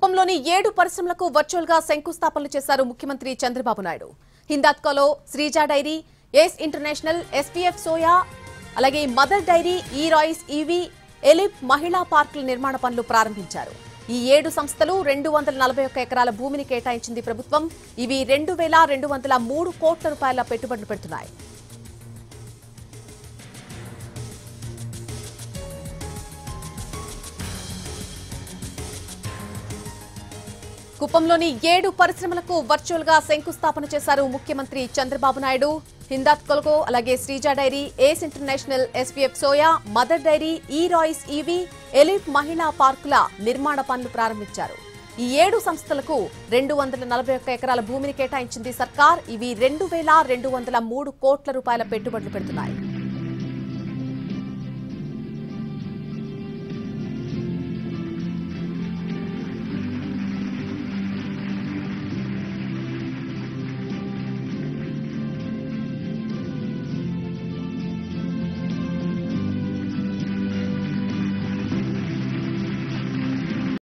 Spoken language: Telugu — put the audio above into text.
కుప్పంలోని 7 పరిశ్రమలకు వర్చువల్ గా శంకుస్థాపనలు చేశారు ముఖ్యమంత్రి Chandrababu Naidu. హిందాత్కోలో Sreeja dairy, Ace international, SPF soya, అలాగే మదర్ డైరీ, ఈ రాయిస్ ఈవీ, ఎలిప్ మహిళా పార్కుల నిర్మాణ పనులు ప్రారంభించారు. ఈ 7 సంస్థలు 241 ఎకరాల భూమిని కేటాయించింది ప్రభుత్వం. ఇవి 2203 కోట్ల రూపాయల పెట్టుబడులు పెడుతున్నాయి. కుప్పంలోని 7 పరిశ్రమలకు వర్చువల్ గా శంకుస్థాపన చేశారు ముఖ్యమంత్రి చంద్రబాబు నాయుడు. హిందాత్కోలో, అలాగే Sreeja dairy, Ace international, SPF soya, Mother Dairy, ఈ రాయిస్ ఈవీ, ఎలిప్ మహిళా పార్కుల నిర్మాణ పనులు ప్రారంభించారు. ఈ 7 సంస్థలకు 241 ఎకరాల భూమిని కేటాయించింది సర్కార్. ఇవి 2203 కోట్ల రూపాయల పెట్టుబడులు పెడుతున్నాయి.